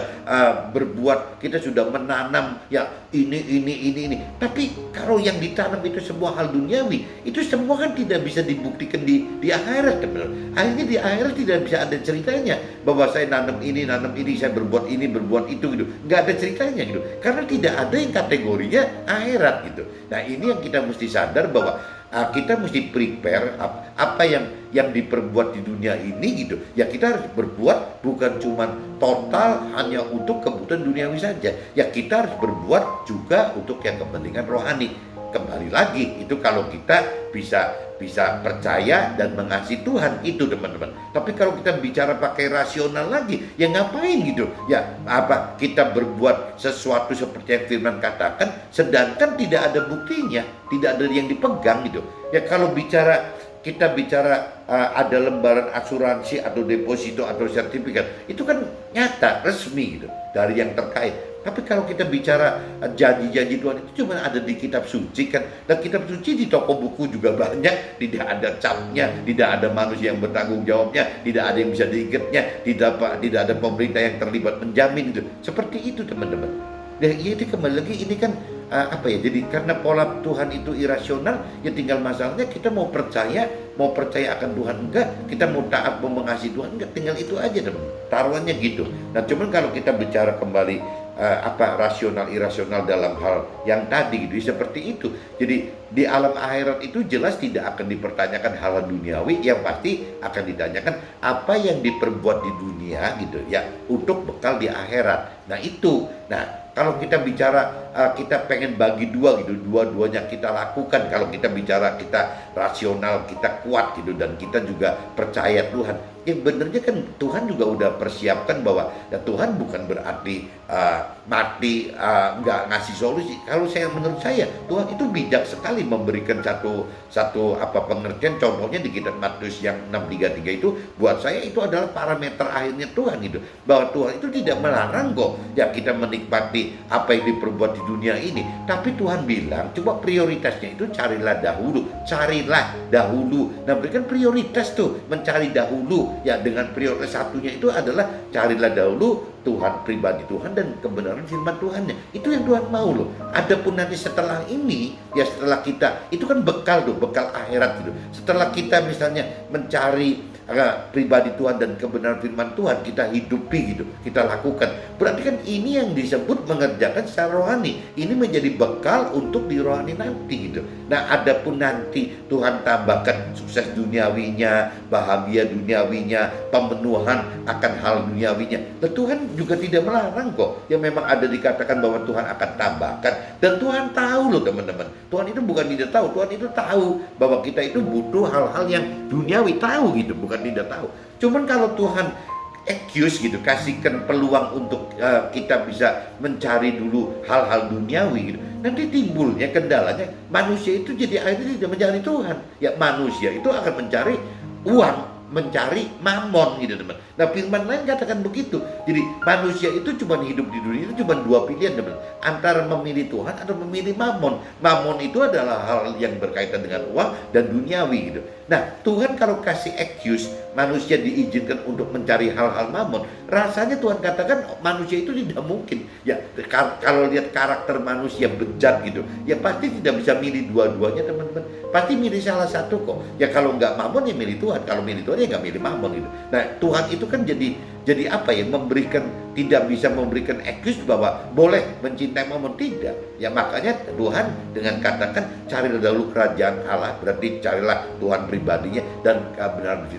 berbuat, kita sudah menanam ya ini. Tapi kalau yang ditanam itu semua hal duniawi, itu semua kan tidak bisa dibuktikan di akhirat, teman-teman. Akhirnya di akhirat tidak bisa ada ceritanya bahwa saya nanam ini, saya berbuat ini, berbuat itu gitu. Nggak ada ceritanya gitu. Karena tidak ada yang kategorinya akhirat gitu. Nah, ini yang kita mesti sadar bahwa kita mesti prepare apa yang diperbuat di dunia ini gitu. Ya kita harus berbuat bukan cuma total hanya untuk kebutuhan duniawi saja. Ya kita harus berbuat juga untuk yang kepentingan rohani. Kembali lagi itu kalau kita bisa percaya dan mengasihi Tuhan itu, teman-teman. Tapi kalau kita bicara pakai rasional lagi, ya ngapain gitu? Ya apa kita berbuat sesuatu seperti yang firman katakan, sedangkan tidak ada buktinya, tidak ada yang dipegang gitu. Ya kalau kita bicara ada lembaran asuransi atau deposito atau sertifikat, itu kan nyata, resmi gitu dari yang terkait. Tapi kalau kita bicara janji-janji Tuhan itu cuma ada di kitab suci kan. Dan kitab suci di toko buku juga banyak. Tidak ada capnya, tidak ada manusia yang bertanggung jawabnya, tidak ada yang bisa diingatnya, tidak ada pemerintah yang terlibat menjamin itu. Seperti itu, teman-teman. Ya itu kembali lagi ini kan jadi karena pola Tuhan itu irasional, ya tinggal masalahnya kita mau percaya akan Tuhan enggak, kita mau taat, mau mengasihi Tuhan enggak, tinggal itu aja, teman. Taruhannya gitu. Nah, cuman kalau kita bicara kembali rasional irasional dalam hal yang tadi gitu, seperti itu. Jadi di alam akhirat itu jelas tidak akan dipertanyakan hal duniawi, yang pasti akan ditanyakan apa yang diperbuat di dunia gitu ya untuk bekal di akhirat. Nah itu. Nah, kalau kita bicara kita pengen bagi dua gitu, dua-duanya kita lakukan. Kalau kita bicara kita rasional, kita kuat gitu, dan kita juga percaya Tuhan. Ya benernya kan Tuhan juga udah persiapkan bahwa ya Tuhan bukan berarti mati nggak ngasih solusi. Kalau menurut saya Tuhan itu bijak sekali memberikan satu pengertian. Contohnya di kitab Matius yang 6:33 itu buat saya itu adalah parameter akhirnya Tuhan gitu, bahwa Tuhan itu tidak melarang kok ya kita menikmati apa yang diperbuat di dunia ini, tapi Tuhan bilang coba prioritasnya itu carilah dahulu. Nah, berikan prioritas tuh, mencari dahulu ya, dengan prioritas satunya itu adalah carilah dahulu Tuhan, pribadi Tuhan dan kebenaran firman Tuhannya. Itu yang Tuhan mau loh. Adapun nanti setelah ini, ya setelah kita, itu kan bekal akhirat gitu. Setelah kita misalnya mencari pribadi Tuhan dan kebenaran firman Tuhan, kita hidupi gitu, kita lakukan. Berarti kan ini yang disebut mengerjakan secara rohani. Ini menjadi bekal untuk di rohani nanti gitu. Nah, adapun nanti Tuhan tambahkan sukses duniawinya, bahagia duniawinya, pemenuhan akan hal duniawinya. Dan Tuhan juga tidak melarang kok. Yang memang ada dikatakan bahwa Tuhan akan tambahkan. Dan Tuhan tahu loh, teman-teman. Tuhan itu bukan tidak tahu, Tuhan itu tahu bahwa kita itu butuh hal-hal yang duniawi, tahu gitu, bukan tidak tahu. Cuman kalau Tuhan excuse gitu, kasihkan peluang untuk kita bisa mencari dulu hal-hal duniawi gitu, nanti timbulnya kendalanya manusia itu jadi akhirnya tidak mencari Tuhan. Ya manusia itu akan mencari uang, mencari mamon gitu, teman. Nah, firman lain katakan begitu. Jadi manusia itu cuma hidup di dunia itu cuma dua pilihan, teman. Antara memilih Tuhan atau memilih mamon. Mamon itu adalah hal yang berkaitan dengan uang dan duniawi gitu. Nah, Tuhan kalau kasih excuse manusia diizinkan untuk mencari hal-hal mamon, rasanya Tuhan katakan manusia itu tidak mungkin. Ya, kalau lihat karakter manusia bejat gitu, ya pasti tidak bisa milih dua-duanya, teman-teman. Pasti milih salah satu kok. Ya kalau nggak mamon ya milih Tuhan, kalau milih Tuhan ya nggak milih mamon gitu. Nah, Tuhan itu kan jadi apa ya, tidak bisa memberikan excuse bahwa boleh mencintai mamon, tidak. Ya makanya Tuhan dengan katakan carilah dahulu kerajaan Allah, berarti carilah Tuhan pribadinya dan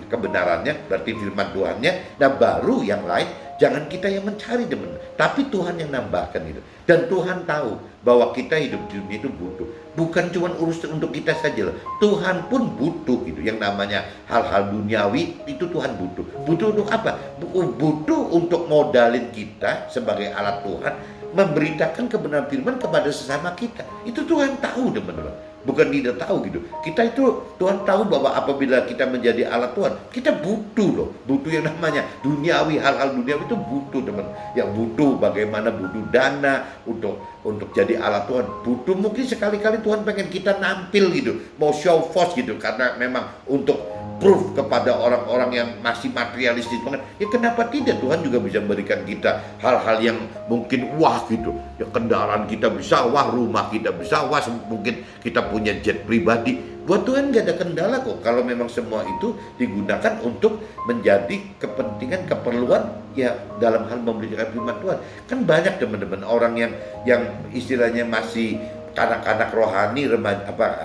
kebenarannya, berarti firman Tuhannya. Nah, baru yang lain jangan kita yang mencari, teman, tapi Tuhan yang nambahkan itu. Dan Tuhan tahu bahwa kita hidup di dunia itu butuh, bukan cuma urusan untuk kita saja loh. Tuhan pun butuh gitu. Yang namanya hal-hal duniawi itu Tuhan butuh. Butuh untuk apa? Butuh untuk modalin kita sebagai alat Tuhan, memberitakan kebenaran firman kepada sesama kita. Itu Tuhan tahu, teman-teman. bukan tidak tahu gitu. Kita itu Tuhan tahu bahwa apabila kita menjadi alat Tuhan, kita butuh loh, butuh yang namanya duniawi, hal-hal duniawi itu butuh teman. Yang butuh bagaimana, butuh dana untuk jadi alat Tuhan. Butuh mungkin sekali-kali Tuhan pengen kita nampil gitu, mau show force gitu, karena memang untuk proof kepada orang-orang yang masih materialistis banget. Ya kenapa tidak, Tuhan juga bisa memberikan kita hal-hal yang mungkin wah gitu. Ya kendaraan kita bisa wah, rumah kita bisa wah, mungkin kita punya jet pribadi. Buat Tuhan gak ada kendala kok kalau memang semua itu digunakan untuk menjadi kepentingan, keperluan ya dalam hal memberitakan firman Tuhan. Kan banyak teman-teman orang yang istilahnya masih kanak-kanak rohani,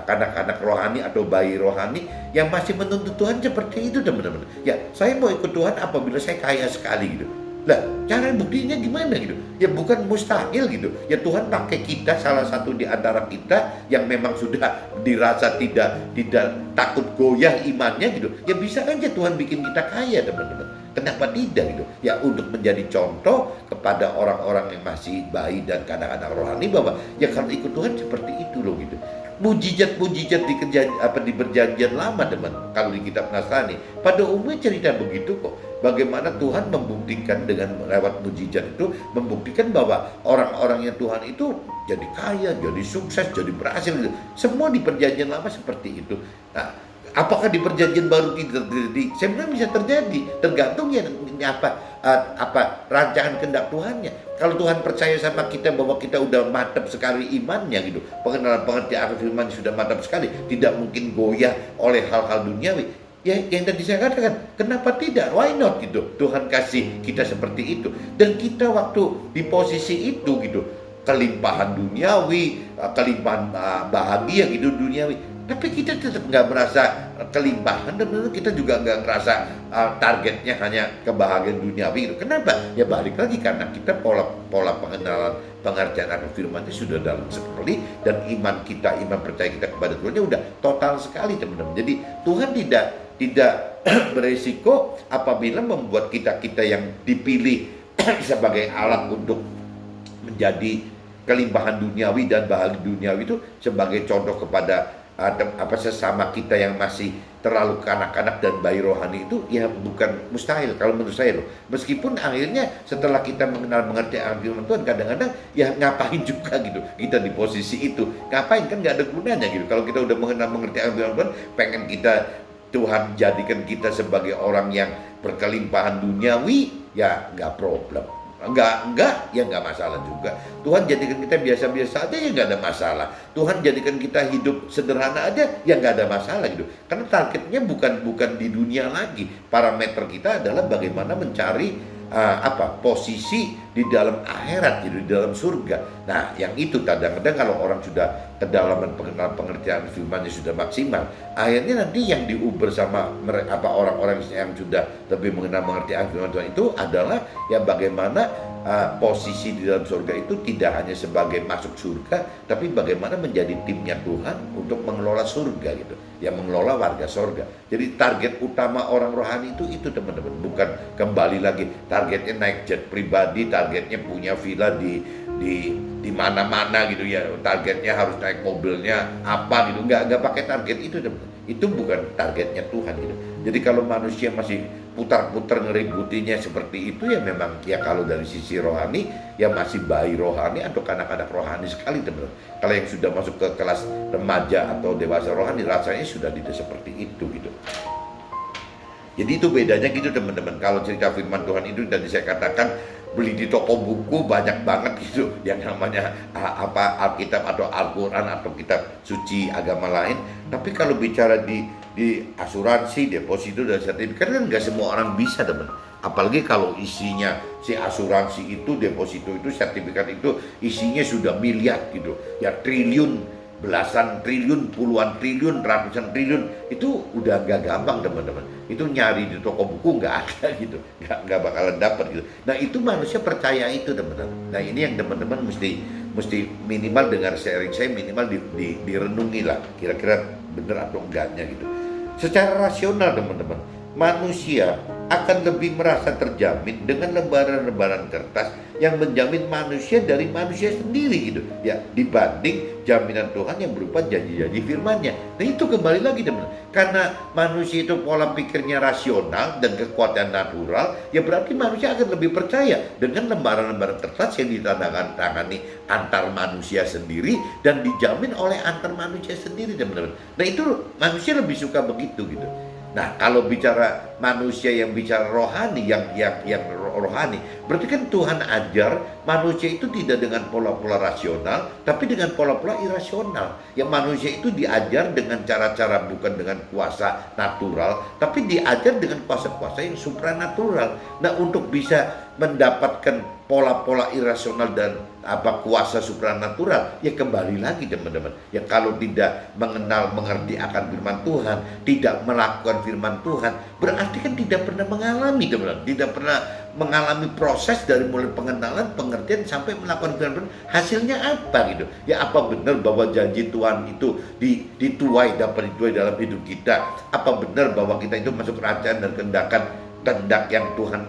kanak-kanak rohani atau bayi rohani yang masih menuntut Tuhan seperti itu teman-teman. Ya, saya mau ikut Tuhan apabila saya kaya sekali gitu. Lah, cara buktinya gimana gitu? Ya bukan mustahil gitu. Ya Tuhan pakai kita, salah satu di antara kita yang memang sudah dirasa tidak takut goyah imannya gitu. Ya bisa aja Tuhan bikin kita kaya teman-teman. Kenapa tidak gitu? Ya untuk menjadi contoh kepada orang-orang yang masih bayi dan kanak-kanak rohani bahwa ya kalau ikut Tuhan seperti itu loh gitu. Mujizat-mujizat di perjanjian lama teman, kalau di kitab Nasrani pada umumnya cerita begitu kok. Bagaimana Tuhan membuktikan dengan lewat mujizat itu, membuktikan bahwa orang-orang yang Tuhan itu jadi kaya, jadi sukses, jadi berhasil gitu. Semua di perjanjian lama seperti itu. Nah, apakah di perjanjian baru tidak terjadi? Sebenarnya bisa terjadi, tergantung ya apa rancangan kehendak Tuhannya. Kalau Tuhan percaya sama kita bahwa kita udah mantap sekali imannya gitu, pengenalan pengertian akan firman sudah mantap sekali, tidak mungkin goyah oleh hal-hal duniawi. Ya yang tadi saya katakan, kenapa tidak? Why not gitu? Tuhan kasih kita seperti itu, dan kita waktu di posisi itu gitu, kelimpahan duniawi, kelimpahan bahagia gitu duniawi. Tapi kita tetap nggak merasa kelimpahan, dan kita juga nggak merasa targetnya hanya kebahagiaan duniawi gitu. Kenapa? Ya balik lagi karena kita pola pengenalan pengertian akan firman itu sudah dalam sekali, dan iman percaya kita kepada Tuhan udah total sekali teman-teman. Jadi Tuhan tidak beresiko apabila membuat kita yang dipilih sebagai alat untuk menjadi kelimpahan duniawi dan bahagia duniawi itu sebagai contoh kepada sesama kita yang masih terlalu kanak-kanak dan bayi rohani itu ya bukan mustahil kalau menurut saya loh. Meskipun akhirnya setelah kita mengerti firman Tuhan, kadang-kadang ya ngapain juga gitu kita di posisi itu, ngapain, kan nggak ada gunanya gitu. Kalau kita udah mengerti firman Tuhan, pengen kita Tuhan jadikan kita sebagai orang yang berkelimpahan duniawi, ya nggak problem. Enggak, ya nggak masalah juga. Tuhan jadikan kita biasa-biasa aja, ya nggak ada masalah. Tuhan jadikan kita hidup sederhana aja, ya nggak ada masalah gitu. Karena targetnya bukan di dunia lagi. Parameter kita adalah bagaimana mencari posisi di dalam akhirat, gitu, di dalam surga. Nah, yang itu kadang-kadang kalau orang sudah kedalaman pengertian firman-Nya sudah maksimal, akhirnya nanti yang diuber sama orang-orang yang sudah lebih mengerti firman Tuhan itu adalah ya bagaimana posisi di dalam surga itu tidak hanya sebagai masuk surga, tapi bagaimana menjadi timnya Tuhan untuk mengelola surga gitu, yang mengelola warga surga. Jadi target utama orang rohani itu teman-teman, bukan kembali lagi targetnya naik jet pribadi, targetnya punya villa di mana-mana gitu ya, targetnya harus naik mobilnya apa gitu, nggak pakai target itu teman-teman. Itu bukan targetnya Tuhan gitu. Jadi kalau manusia masih putar-putar ngeributinya seperti itu, ya memang ya kalau dari sisi rohani ya masih bayi rohani atau kanak-kanak rohani sekali teman-teman. Kalau yang sudah masuk ke kelas remaja atau dewasa rohani, rasanya sudah tidak seperti itu gitu. Jadi itu bedanya gitu teman-teman. Kalau cerita firman Tuhan itu tadi saya katakan, beli di toko buku banyak banget gitu yang namanya Alkitab atau Al-Quran atau kitab suci agama lain. Tapi kalau bicara di asuransi, deposito dan sertifikat kan nggak semua orang bisa teman. Apalagi kalau isinya si asuransi itu, deposito itu, sertifikat itu isinya sudah miliar gitu, ya triliun, belasan triliun, puluhan triliun, ratusan triliun, itu udah gak gampang teman-teman. Itu nyari di toko buku nggak ada gitu, nggak bakalan dapat gitu. Nah itu manusia percaya itu teman-teman. Nah ini yang teman-teman mesti minimal dengar sharing saya, minimal direnungi lah, kira-kira bener atau enggaknya gitu. Secara rasional teman-teman, manusia akan lebih merasa terjamin dengan lembaran-lembaran kertas yang menjamin manusia dari manusia sendiri gitu ya, dibanding jaminan Tuhan yang berupa janji-janji firman-Nya. Nah itu kembali lagi teman, karena manusia itu pola pikirnya rasional dan kekuatan natural, ya berarti manusia akan lebih percaya dengan lembaran-lembaran kertas yang ditandatangani antar manusia sendiri dan dijamin oleh antar manusia sendiri teman-teman. Nah itu manusia lebih suka begitu gitu. Nah, kalau bicara manusia yang bicara rohani, yang rohani, berarti kan Tuhan ajar manusia itu tidak dengan pola-pola rasional, tapi dengan pola-pola irasional. Yang manusia itu diajar dengan cara-cara bukan dengan kuasa natural, tapi diajar dengan kuasa-kuasa yang supranatural. Nah, untuk bisa mendapatkan pola-pola irasional dan kuasa supranatural, ya kembali lagi teman-teman, ya kalau tidak mengerti akan firman Tuhan, tidak melakukan firman Tuhan, berarti kan tidak pernah mengalami teman-teman, tidak pernah mengalami proses dari mulai pengenalan, pengertian sampai melakukan firman. Hasilnya apa gitu ya? Apa benar bahwa janji Tuhan itu dituai, dapat dituai dalam hidup kita? Apa benar bahwa kita itu masuk kerajaan dan kehendak yang Tuhan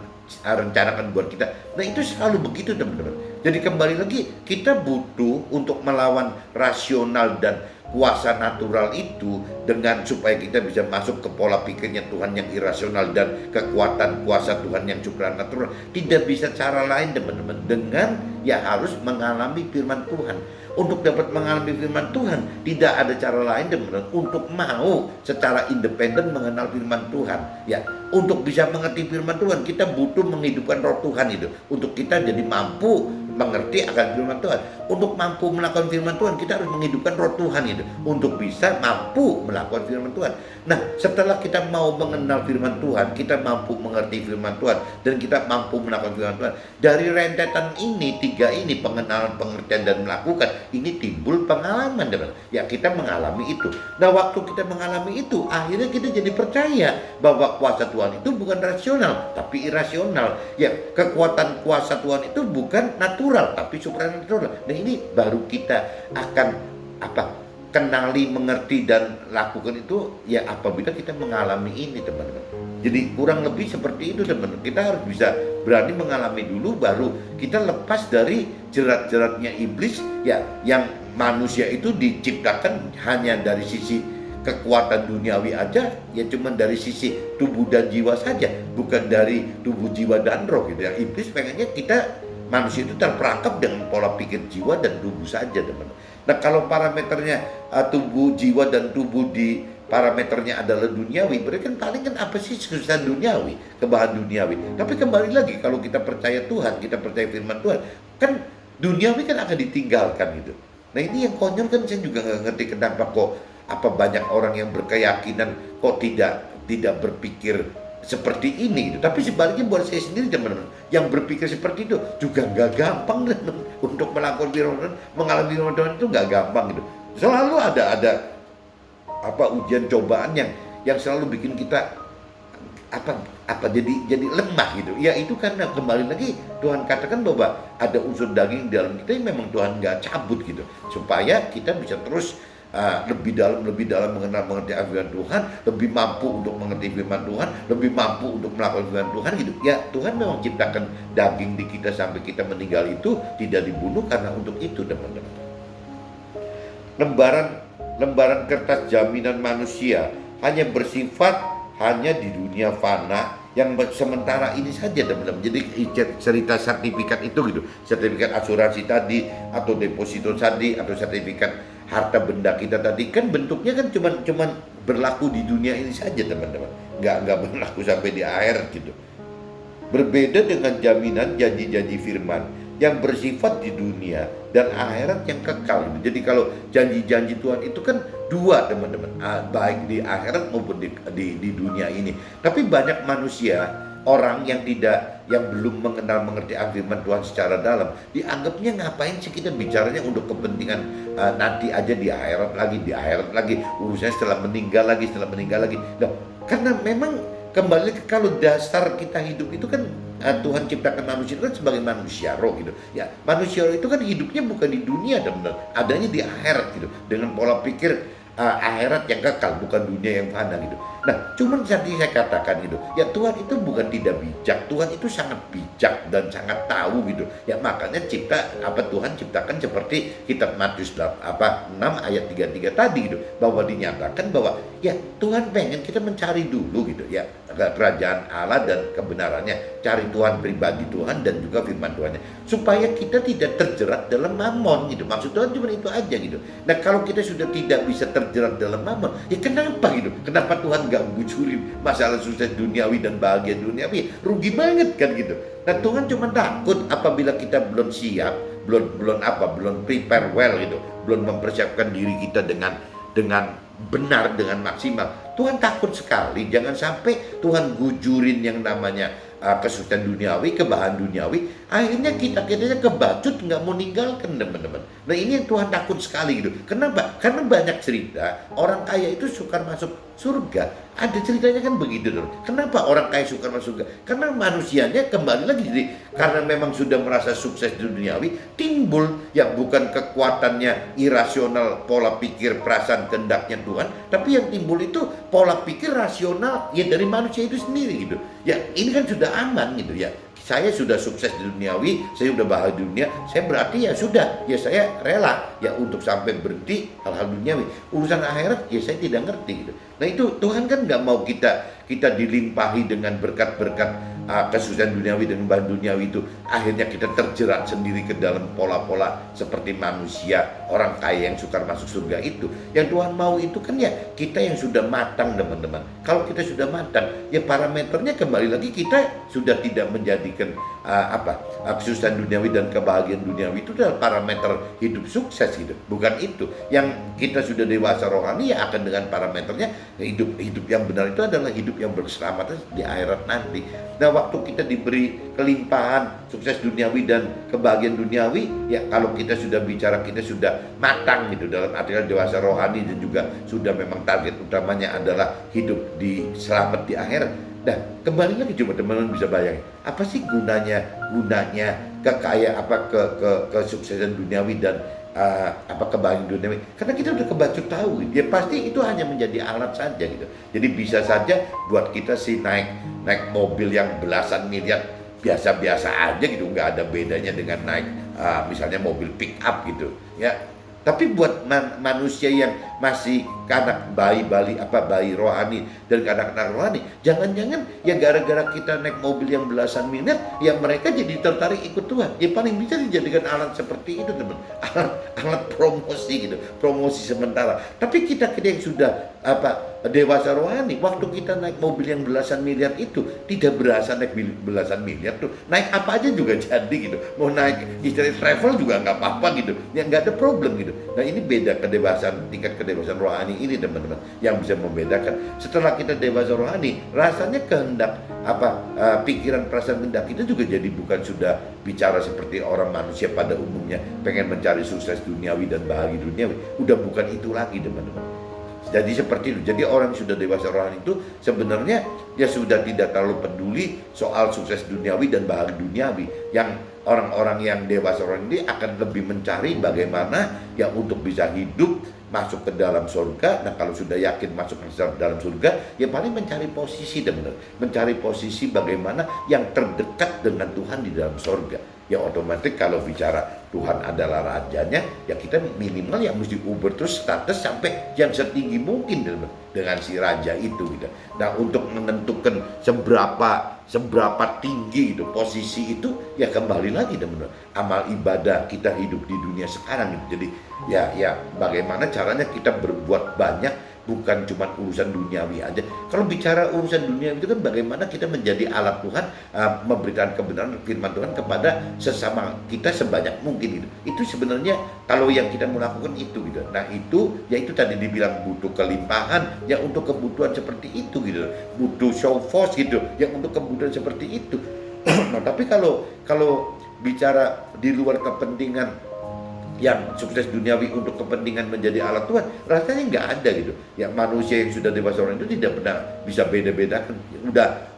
rencanakan buat kita? Nah itu selalu begitu teman-teman. Jadi kembali lagi, kita butuh untuk melawan rasional dan kuasa natural itu dengan supaya kita bisa masuk ke pola pikirnya Tuhan yang irasional dan kekuatan kuasa Tuhan yang supranatural. Tidak bisa cara lain teman-teman, dengan ya harus mengalami firman Tuhan. Untuk dapat mengalami firman Tuhan, tidak ada cara lain teman-teman untuk mau secara independen mengenal firman Tuhan. Ya, untuk bisa mengerti firman Tuhan, kita butuh menghidupkan roh Tuhan itu. Untuk kita jadi mampu mengerti akan firman Tuhan. Untuk mampu melakukan firman Tuhan, kita harus menghidupkan roh Tuhan itu. Untuk bisa mampu melakukan firman Tuhan. Nah, setelah kita mau mengenal firman Tuhan, kita mampu mengerti firman Tuhan, dan kita mampu melakukan firman Tuhan. Dari rentetan ini, tiga ini, pengenalan, pengertian, dan melakukan, ini timbul pengalaman teman. Ya kita mengalami itu. Nah waktu kita mengalami itu, akhirnya kita jadi percaya bahwa kuasa Tuhan itu bukan rasional tapi irasional. Ya kekuatan kuasa Tuhan itu bukan natural tapi supranatural. Nah ini baru kita akan kenali, mengerti, dan lakukan itu ya apabila kita mengalami ini teman-teman. Jadi kurang lebih seperti itu teman-teman. Kita harus bisa berani mengalami dulu, baru kita lepas dari jerat-jeratnya iblis ya, yang manusia itu diciptakan hanya dari sisi kekuatan duniawi aja, ya cuman dari sisi tubuh dan jiwa saja, bukan dari tubuh, jiwa, dan roh gitu ya. Iblis pengennya kita manusia itu terperangkap dengan pola pikir jiwa dan tubuh saja teman-teman. Nah kalau parameternya tubuh, jiwa, dan tubuh di parameternya adalah duniawi, berarti kan paling kan apa sih kesusahan duniawi, kebahan duniawi. Tapi kembali lagi, kalau kita percaya Tuhan, kita percaya firman Tuhan, kan duniawi kan akan ditinggalkan gitu. Nah ini yang konyol kan, saya juga nggak ngerti kenapa kok banyak orang yang berkeyakinan kok tidak berpikir seperti ini gitu. Tapi sebaliknya buat saya sendiri teman-teman, yang berpikir seperti itu juga nggak gampang teman-teman. Untuk melakukan firman, mengalami firman Tuhan itu nggak gampang gitu. Selalu ada ujian cobaan yang selalu bikin kita jadi lemah gitu. Ya itu karena kembali lagi Tuhan katakan bahwa ada unsur daging di dalam kita yang memang Tuhan nggak cabut gitu, supaya kita bisa terus lebih dalam mengerti firman Tuhan, lebih mampu untuk mengerti firman Tuhan, lebih mampu untuk melakukan firman Tuhan gitu. Ya Tuhan memang ciptakan daging di kita sampai kita meninggal itu tidak dibunuh karena untuk itu teman-teman. Lembaran kertas jaminan manusia hanya bersifat hanya di dunia fana yang sementara ini saja teman-teman. Jadi cerita sertifikat itu gitu, sertifikat asuransi tadi, atau deposito tadi, atau sertifikat harta benda kita tadi, kan bentuknya kan cuman berlaku di dunia ini saja teman-teman, nggak berlaku sampai di akhirat gitu. Berbeda dengan jaminan janji-janji firman yang bersifat di dunia dan akhirat yang kekal. Jadi kalau janji-janji Tuhan itu kan dua teman-teman, baik di akhirat maupun di dunia ini. Tapi banyak manusia, orang yang belum mengerti firman Tuhan secara dalam, dianggapnya ngapain sih kita bicaranya untuk kepentingan nanti aja, di akhirat lagi, urusannya setelah meninggal lagi. Nah, karena memang kembali kalau dasar kita hidup itu kan Tuhan ciptakan manusia itu kan sebagai manusia roh gitu. Ya, manusia roh itu kan hidupnya bukan di dunia teman-teman, adanya di akhirat gitu. Dengan pola pikir akhirat yang kekal, bukan dunia yang fana gitu. Nah, cuman tadi saya katakan gitu, ya Tuhan itu bukan tidak bijak, Tuhan itu sangat bijak dan sangat tahu gitu. Ya makanya Tuhan ciptakan seperti kitab Matius 6 ayat 33 tadi gitu, bahwa dinyatakan bahwa ya Tuhan pengen kita mencari dulu gitu ya kerajaan Allah dan kebenarannya, cari Tuhan pribadi Tuhan dan juga firman Tuhannya, supaya kita tidak terjerat dalam mamon gitu. Maksud Tuhan cuma itu aja gitu. Nah, kalau kita sudah tidak bisa terjerat dalam mamon, ya kenapa gitu? Kenapa Tuhan gak ngucurin masalah sukses duniawi dan bahagia duniawi? Rugi banget kan gitu. Nah, Tuhan cuma takut apabila kita belum siap, belum prepare well gitu, belum mempersiapkan diri kita dengan benar, dengan maksimal. Tuhan takut sekali jangan sampai Tuhan gujurin yang namanya kesuksesan duniawi, kebahagiaan duniawi, akhirnya kitanya kebacut, nggak mau ninggalkan teman-teman. Nah, ini yang Tuhan takut sekali gitu. Kenapa? Karena banyak cerita orang kaya itu suka masuk surga. Ada ceritanya kan begitu dong. Kenapa orang kaya suka masuk surga? Karena manusianya kembali lagi, jadi karena memang sudah merasa sukses di duniawi, timbul yang bukan kekuatannya irasional, pola pikir, perasaan, kehendaknya Tuhan, tapi yang timbul itu pola pikir rasional ya dari manusia itu sendiri gitu. Ya ini kan sudah aman gitu ya. Saya sudah sukses di duniawi, saya sudah bahagia di dunia, saya berarti ya sudah, ya saya rela ya untuk sampai berhenti hal-hal duniawi. Urusan akhirat ya saya tidak ngerti gitu. Nah, itu Tuhan kan nggak mau kita dilimpahi dengan berkat-berkat kesuksesan duniawi dan bahan duniawi itu, akhirnya kita terjerat sendiri ke dalam pola-pola seperti manusia orang kaya yang suka masuk surga itu. Yang Tuhan mau itu kan ya kita yang sudah matang teman-teman. Kalau kita sudah matang, ya parameternya kembali lagi kita sudah tidak menjadikan kesuksesan duniawi dan kebahagiaan duniawi itu adalah parameter hidup sukses gitu. Bukan itu. Yang kita sudah dewasa rohani ya akan dengan parameternya hidup yang benar itu adalah hidup yang berkeselamatan di akhirat nanti. Nah, waktu kita diberi kelimpahan sukses duniawi dan kebahagiaan duniawi, ya kalau kita sudah bicara kita sudah matang gitu dalam artian dewasa rohani dan juga sudah memang target utamanya adalah hidup di selamat di akhirat. Nah, kembali lagi coba teman-teman bisa bayangin, apa sih gunanya kekayaan kesuksesan duniawi dan kebahagiaan duniawi? Karena kita udah kebacut tahu, ya pasti itu hanya menjadi alat saja gitu. Jadi bisa saja buat kita sih naik mobil yang belasan miliar biasa-biasa aja gitu, nggak ada bedanya dengan naik misalnya mobil pick up gitu ya. Tapi buat manusia yang masih bayi rohani dan kanak-kanak rohani, jangan-jangan ya gara-gara kita naik mobil yang belasan miliar, ya mereka jadi tertarik ikut Tuhan. Ya paling bisa dijadikan alat seperti itu teman, alat promosi gitu, promosi sementara. Tapi kita yang sudah dewasa rohani, waktu kita naik mobil yang belasan miliar itu tidak berasa naik belasan miliar tuh, naik apa aja juga jadi gitu. Mau naik istilah travel juga nggak apa-apa gitu, ya nggak ada problem gitu. Nah, ini beda tingkat kedewasaan rohani ini teman-teman yang bisa membedakan. Setelah kita dewasa rohani, rasanya kehendak pikiran, perasaan, kehendak kita juga jadi bukan sudah bicara seperti orang manusia pada umumnya pengen mencari sukses duniawi dan bahagia duniawi. Udah bukan itu lagi teman-teman. Jadi seperti itu. Jadi orang yang sudah dewasa rohani itu sebenarnya ya sudah tidak terlalu peduli soal sukses duniawi dan bahagia duniawi. Yang orang-orang yang dewasa rohani ini akan lebih mencari bagaimana ya untuk bisa hidup masuk ke dalam surga. Nah, kalau sudah yakin masuk ke dalam surga, ya paling mencari posisi mencari posisi bagaimana yang terdekat dengan Tuhan di dalam surga. Ya otomatis kalau bicara Tuhan adalah rajanya, ya kita minimal yang mesti uber terus status sampai yang setinggi mungkin dengan si raja itu gitu. Nah, untuk menentukan seberapa tinggi itu posisi itu, ya kembali lagi teman-teman, amal ibadah kita hidup di dunia sekarang gitu. Jadi ya bagaimana caranya kita berbuat banyak, bukan cuma urusan duniawi aja. Kalau bicara urusan duniawi itu kan bagaimana kita menjadi alat Tuhan, memberikan kebenaran firman Tuhan kepada sesama kita sebanyak mungkin gitu. Itu sebenarnya kalau yang kita mau lakukan itu gitu. Nah, itu ya itu tadi dibilang butuh kelimpahan ya untuk kebutuhan seperti itu gitu. Butuh show force gitu yang untuk kebutuhan seperti itu. Nah, tapi kalau bicara di luar kepentingan yang sukses duniawi untuk kepentingan menjadi alat Tuhan, rasanya nggak ada gitu. Yang manusia yang sudah dewasa orang itu tidak pernah bisa beda-bedakan.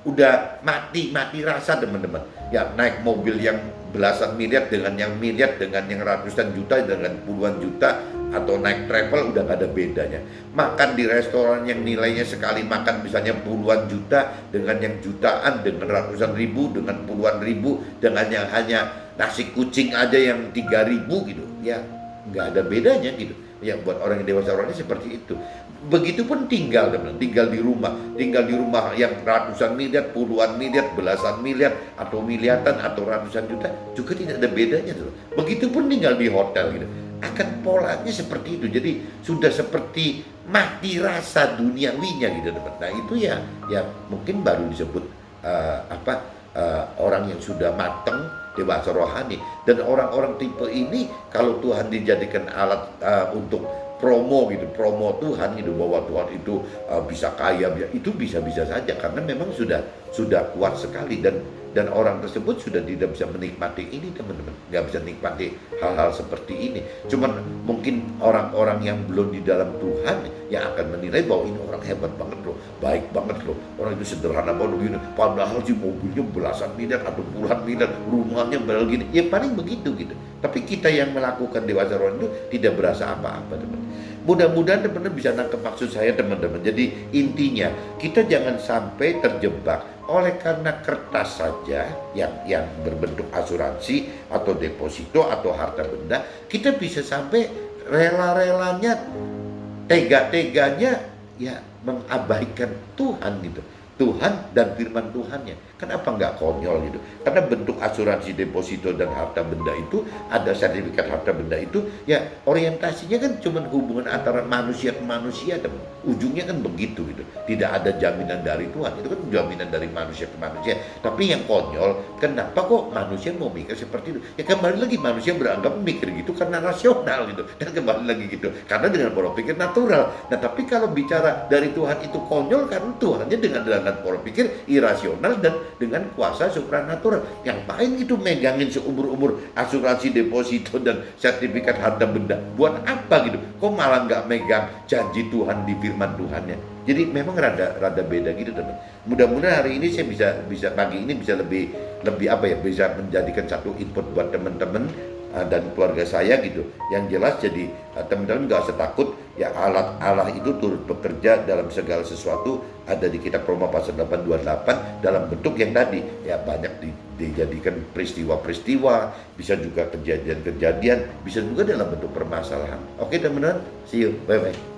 Udah mati rasa teman-teman. Ya naik mobil yang belasan miliar dengan yang miliar, dengan yang ratusan juta, dengan puluhan juta, atau naik travel udah gak ada bedanya. Makan di restoran yang nilainya sekali makan misalnya puluhan juta dengan yang jutaan, dengan ratusan ribu, dengan puluhan ribu, dengan yang hanya nasi kucing aja yang 3.000 gitu. Ya nggak ada bedanya gitu. Ya buat orang yang dewasa orangnya seperti itu. Begitupun tinggal di rumah yang ratusan miliar, puluhan miliar, belasan miliar, atau miliaran, atau ratusan juta juga tidak ada bedanya tuh. Begitupun tinggal di hotel gitu, akan polanya seperti itu. Jadi sudah seperti mati rasa duniawinya gitu teman. Nah itu ya mungkin baru disebut orang yang sudah matang, dewasa rohani. Dan orang-orang tipe ini kalau Tuhan dijadikan alat untuk promo gitu, promo Tuhan gitu, bahwa Tuhan itu bisa kaya, itu bisa-bisa saja karena memang sudah kuat sekali, dan orang tersebut sudah tidak bisa menikmati ini teman-teman, nggak bisa menikmati hal-hal seperti ini. Cuman mungkin orang-orang yang belum di dalam Tuhan yang akan menilai bahwa ini orang hebat banget loh, baik banget loh, orang itu sederhana banget begini, padahal sih mobilnya belasan miliar atau puluhan miliar, rumahnya berapa gini, ya paling begitu gitu. Tapi kita yang melakukan dewasa rohani itu tidak berasa apa-apa teman. Mudah-mudahan teman-teman bisa nangkep maksud saya teman-teman. Jadi intinya kita jangan sampai terjebak oleh karena kertas saja yang berbentuk asuransi atau deposito atau harta benda, kita bisa sampai rela-relanya, tega-teganya ya mengabaikan Tuhan gitu. Tuhan dan firman Tuhannya. Kenapa nggak konyol gitu? Karena bentuk asuransi deposito dan harta benda itu, ada sertifikat harta benda itu, ya orientasinya kan cuma hubungan antara manusia ke manusia, teman. Ujungnya kan begitu gitu. Tidak ada jaminan dari Tuhan, itu kan jaminan dari manusia ke manusia. Tapi yang konyol, kenapa kok manusia mau mikir seperti itu? Ya kembali lagi manusia beranggap mikir gitu karena rasional gitu. Dan kembali lagi gitu, karena dengan pola pikir natural. Nah tapi kalau bicara dari Tuhan itu konyol karena Tuhannya dengan pola pikir irasional dan dengan kuasa supranatural. Yang main itu megangin seumur-umur asuransi deposito dan sertifikat harta benda. Buat apa gitu? Kok malah nggak megang janji Tuhan di firman Tuhannya? Jadi memang rada beda gitu teman. Mudah-mudahan hari ini saya bisa pagi ini bisa lebih bisa menjadikan satu input buat teman-teman dan keluarga saya gitu. Yang jelas jadi teman-teman nggak usah takut ya, Allah itu turut bekerja dalam segala sesuatu. Ada di kitab Roma pasal 8:28 dalam bentuk yang tadi ya, banyak dijadikan peristiwa-peristiwa, bisa juga kejadian-kejadian, bisa juga dalam bentuk permasalahan. Oke teman-teman, see you, bye-bye.